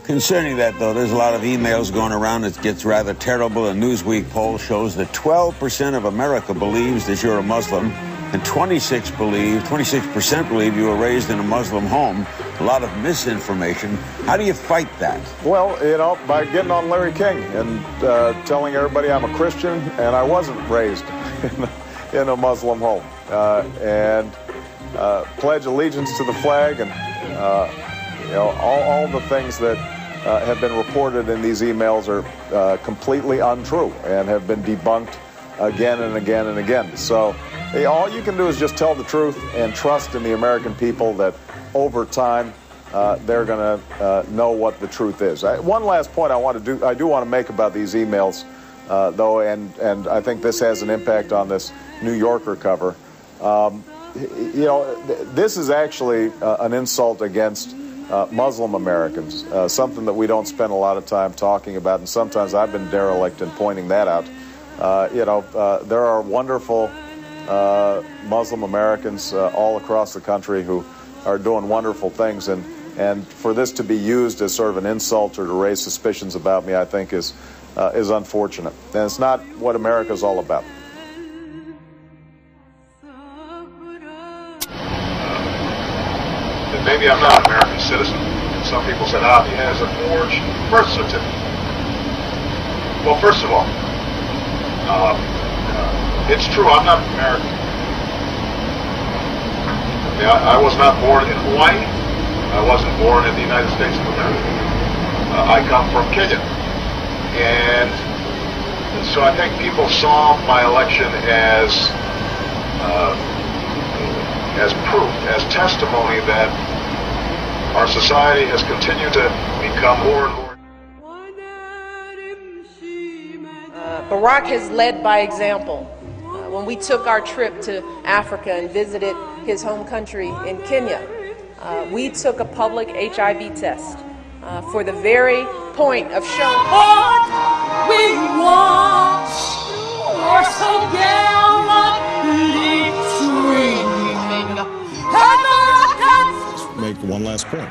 Concerning that, though, there's a lot of emails going around. It gets rather terrible. A Newsweek poll shows that 12% of America believes that you're a Muslim, and 26% believe you were raised in a Muslim home. A lot of misinformation. How do you fight that? Well, you know, by getting on Larry King and telling everybody I'm a Christian and I wasn't raised in a Muslim home, and pledge allegiance to the flag, and you know, all the things that have been reported in these emails are completely untrue and have been debunked again and again and again. So all you can do is just tell the truth and trust in the American people that over time they're going to know what the truth is. One last point I do want to make about these emails, though, and I think this has an impact on this New Yorker cover. You know, this is actually an insult against Muslim Americans, something that we don't spend a lot of time talking about, and sometimes I've been derelict in pointing that out. You know, there are wonderful Muslim Americans all across the country who are doing wonderful things, and for this to be used as sort of an insult or to raise suspicions about me, I think is unfortunate, and it's not what America's all about. Maybe I'm not an American citizen. Some people said, he has a forged birth certificate. Well, first of all, it's true, I'm not American. Okay, I was not born in Hawaii. I wasn't born in the United States of America. I come from Kenya. And so I think people saw my election as proof, as testimony that our society has continued to become more and more. Barack has led by example. When we took our trip to Africa and visited his home country in Kenya, we took a public HIV test for the very point of showing what we want, or so gallantly streaming. Make one last point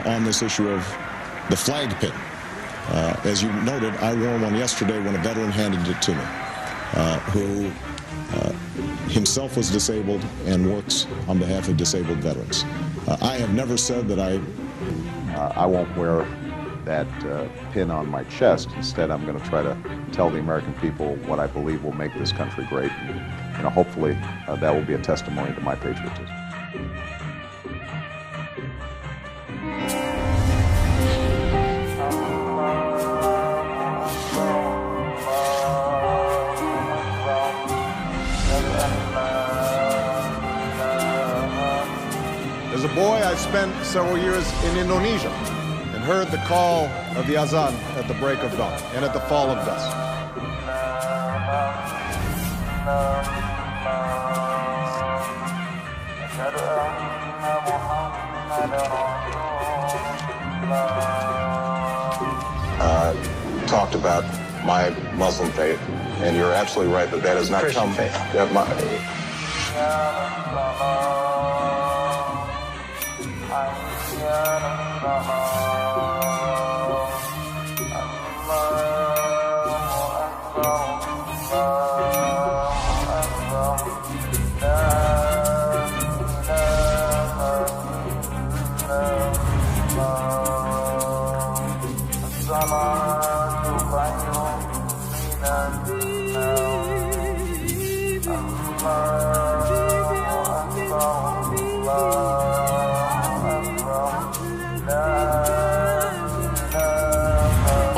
on this issue of the flag pin. As you noted, I wore one yesterday when a veteran handed it to me, who himself was disabled and works on behalf of disabled veterans. I have never said that I won't wear that pin on my chest. Instead, I'm going to try to tell the American people what I believe will make this country great. And, you know, hopefully that will be a testimony to my patriotism. As a boy, I spent several years in Indonesia and heard the call of the azan at the break of dawn and at the fall of dusk. Talked about my Muslim faith, and you're absolutely right that has not Christian come. faith.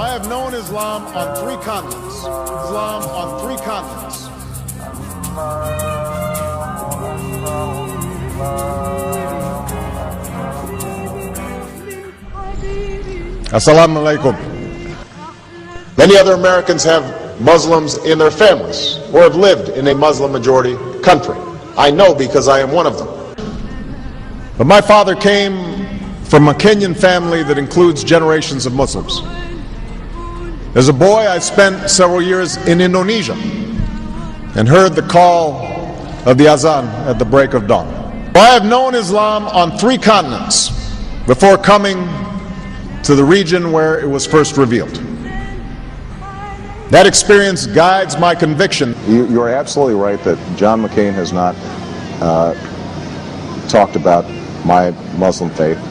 I have known Islam on 3 continents. Islam on 3 continents. Assalamu alaikum. Many other Americans have Muslims in their families or have lived in a Muslim majority country. I know because I am one of them. But my father came from a Kenyan family that includes generations of Muslims. As a boy, I spent several years in Indonesia and heard the call of the azan at the break of dawn. I have known Islam on 3 continents before coming to the region where it was first revealed. That experience guides my conviction. You're absolutely right that John McCain has not talked about my Muslim faith.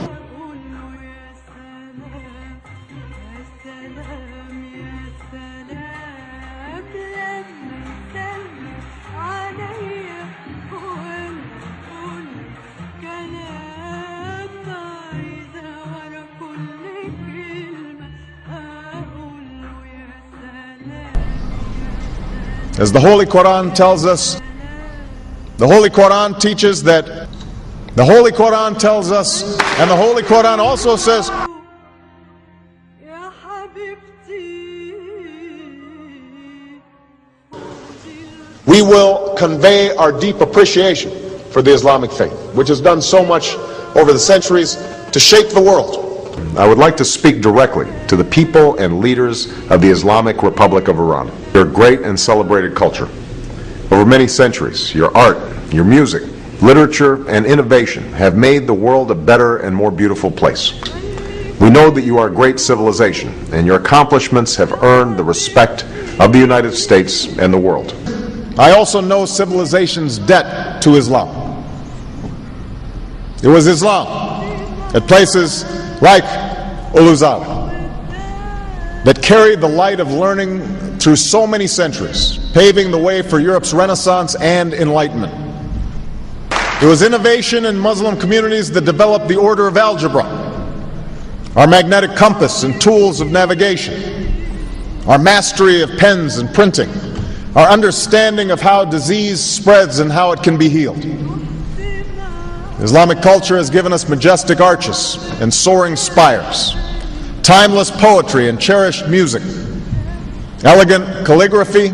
As the Holy Quran tells us, the Holy Quran teaches that, the Holy Quran tells us, and the Holy Quran also says, we will convey our deep appreciation for the Islamic faith, which has done so much over the centuries to shape the world. I would like to speak directly to the people and leaders of the Islamic Republic of Iran. Your great and celebrated culture. Over many centuries, your art, your music, literature, and innovation have made the world a better and more beautiful place. We know that you are a great civilization, and your accomplishments have earned the respect of the United States and the world. I also know civilization's debt to Islam. It was Islam at places like Uluzala that carried the light of learning through so many centuries, paving the way for Europe's Renaissance and Enlightenment. It was innovation in Muslim communities that developed the order of algebra, our magnetic compass and tools of navigation, our mastery of pens and printing, our understanding of how disease spreads and how it can be healed. Islamic culture has given us majestic arches and soaring spires, timeless poetry and cherished music, elegant calligraphy,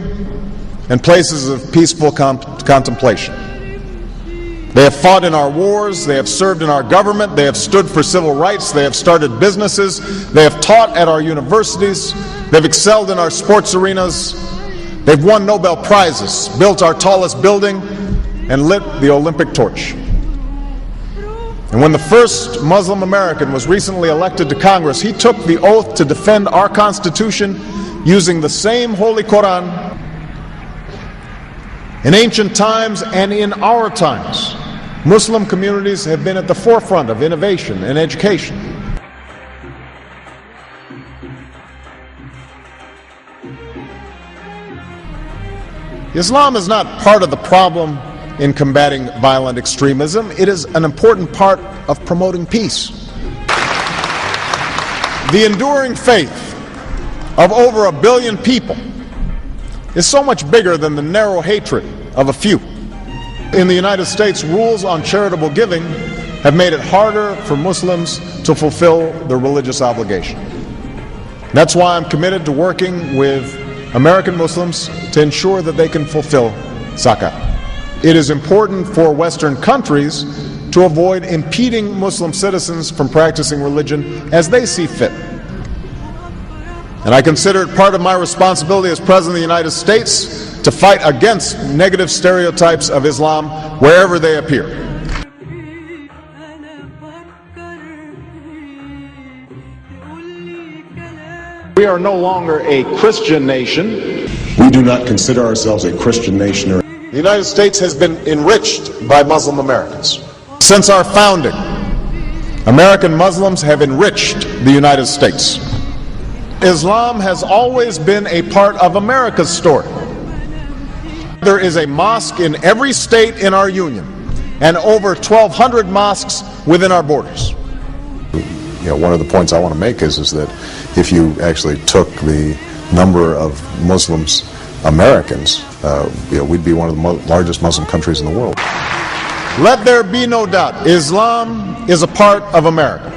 and places of peaceful contemplation. They have fought in our wars, they have served in our government, they have stood for civil rights, they have started businesses, they have taught at our universities, they've excelled in our sports arenas, they've won Nobel Prizes, built our tallest building, and lit the Olympic torch. And when the first Muslim American was recently elected to Congress, he took the oath to defend our Constitution using the same Holy Quran. In ancient times and in our times, Muslim communities have been at the forefront of innovation and education. Islam is not part of the problem in combating violent extremism. It is an important part of promoting peace. The enduring faith of over 1 billion people is so much bigger than the narrow hatred of a few. In the United States, rules on charitable giving have made it harder for Muslims to fulfill their religious obligation. That's why I'm committed to working with American Muslims to ensure that they can fulfill zakat. It is important for Western countries to avoid impeding Muslim citizens from practicing religion as they see fit. And I consider it part of my responsibility as President of the United States to fight against negative stereotypes of Islam wherever they appear. We are no longer a Christian nation. We do not consider ourselves a Christian nation. The United States has been enriched by Muslim Americans. Since our founding, American Muslims have enriched the United States. Islam has always been a part of America's story. There is a mosque in every state in our union, and over 1,200 mosques within our borders. You know, one of the points I want to make is that if you actually took the number of Muslims Americans, we'd be one of the largest Muslim countries in the world. Let there be no doubt, Islam is a part of America.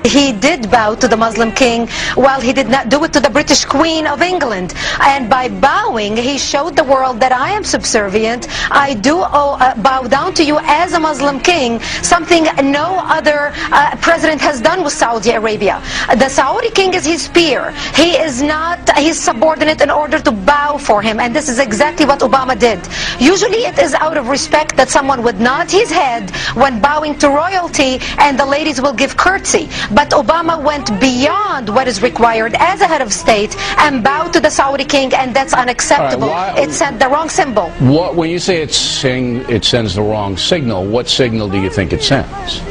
he did bow to the Muslim king, while he did not do it to the British Queen of England. And by bowing, he showed the world that I am subservient. I do bow down to you as a Muslim king, something no other president has done with Saudi Arabia. The Saudi king is his peer. He is not his subordinate in order to bow for him, and this is exactly what Obama did. Usually it is out of respect that someone would nod his head when bowing to royalty, and the ladies will give curtsy. But Obama went beyond what is required as a head of state and bowed to the Saudi king, and that's unacceptable. It sent the wrong symbol. When you say it sends the wrong signal, what signal do you think it sends?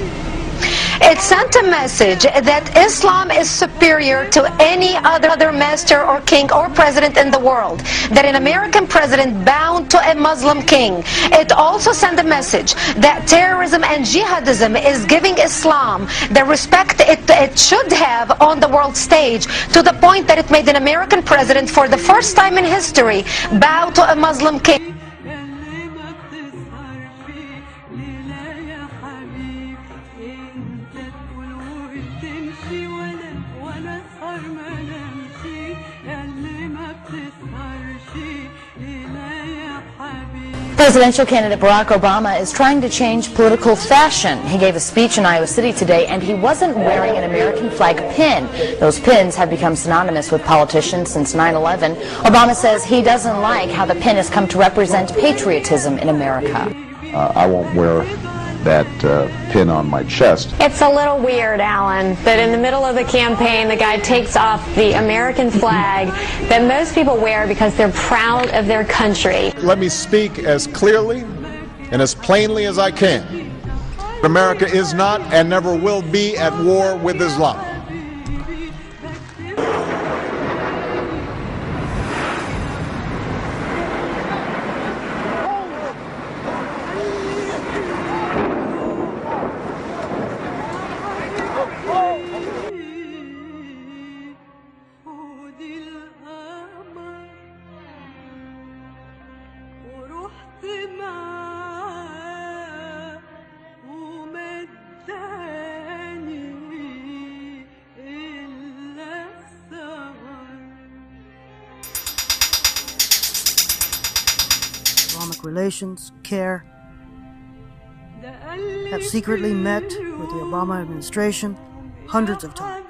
It sent a message that Islam is superior to any other master or king or president in the world, that an American president bowed to a Muslim king. It also sent a message that terrorism and jihadism is giving Islam the respect it should have on the world stage, to the point that it made an American president, for the first time in history, bow to a Muslim king. Presidential candidate Barack Obama is trying to change political fashion. He gave a speech in Iowa City today, and he wasn't wearing an American flag pin. Those pins have become synonymous with politicians since 9/11. Obama says he doesn't like how the pin has come to represent patriotism in America. I won't wear that pin on my chest. It's a little weird, Alan, that in the middle of the campaign the guy takes off the American flag that most people wear because they're proud of their country. Let me speak as clearly and as plainly as I can. America is not and never will be at war with Islam. Islamic relations, care, have secretly met with the Obama administration hundreds of times.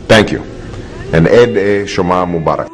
Thank you. And Eid Shoma Mubarak.